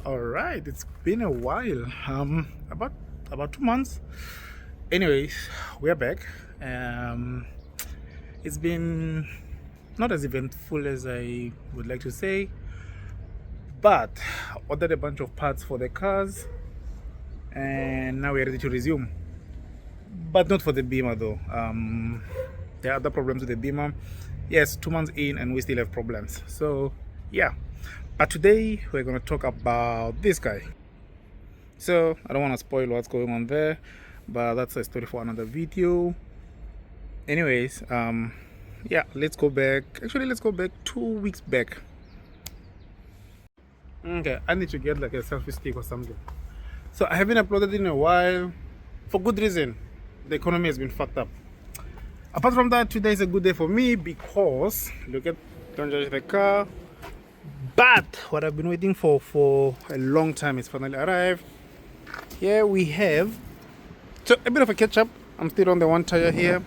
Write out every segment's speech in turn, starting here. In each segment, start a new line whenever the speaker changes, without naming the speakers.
All right, it's been a while. About 2 months. Anyways, we're back. Um, it's been not as eventful as I would like to say, but ordered a bunch of parts for the cars, and now we're ready to resume. But not for the Beamer though. There are other problems with the Beamer. Yes, 2 months in, and we still have problems. So yeah. But today we're going to talk about this guy. So I don't want to spoil what's going on there, but that's a story for another video. Anyways, yeah, let's go back. Actually, let's go back 2 weeks back. Okay, I need to get like a selfie stick or something. So I haven't uploaded in a while, for good reason. The economy has been fucked up. Apart from that, today is a good day for me because look at, don't judge the car. But what I've been waiting for a long time is finally arrived. Here we have so a bit of a catch up. I'm still on the one tire here.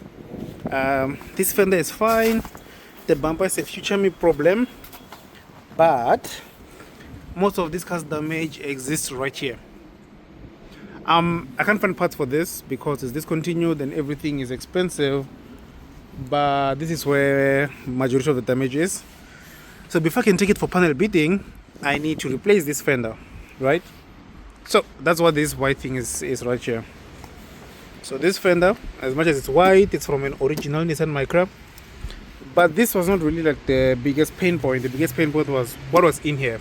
This fender is fine. The bumper is a future me problem, but most of this car's damage exists right here. I can't find parts for this because it's discontinued and everything is expensive, but this is where majority of the damage is. So before I can take it for panel beating, I need to replace this fender, right? So that's what this white thing is right here. So this fender, as much as it's white, it's from an original Nissan Micra, but this was not really like the biggest pain point. The biggest pain point was what was in here.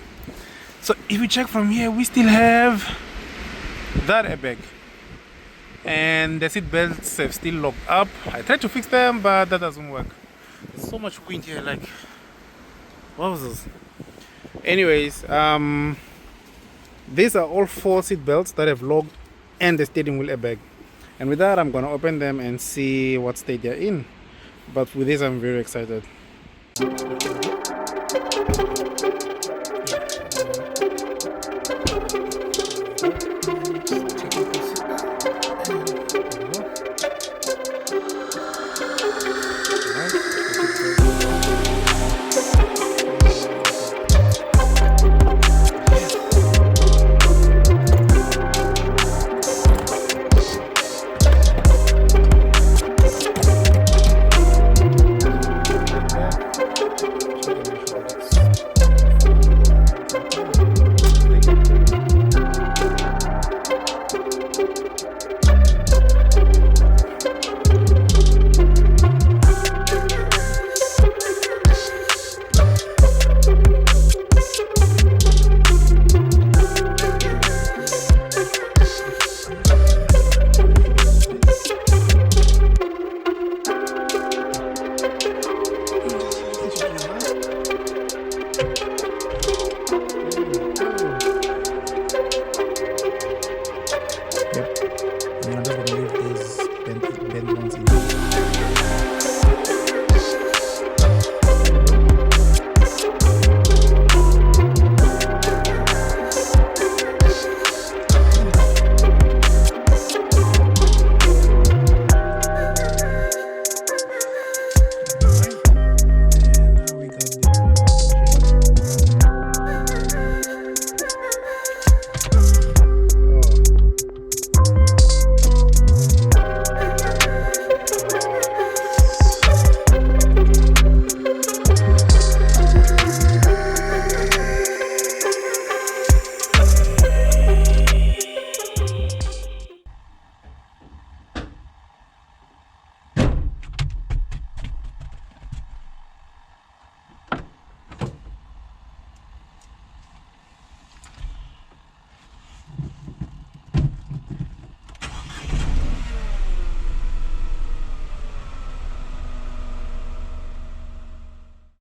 So if you check from here, we still have that airbag, and the seat belts have still locked up. I tried to fix them, but that doesn't work. There's so much wind here, like what was this? Anyways, these are all 4 seat belts that have locked and the steering wheel airbag. And with that, I'm gonna open them and see what state they're in. But with this, I'm very excited.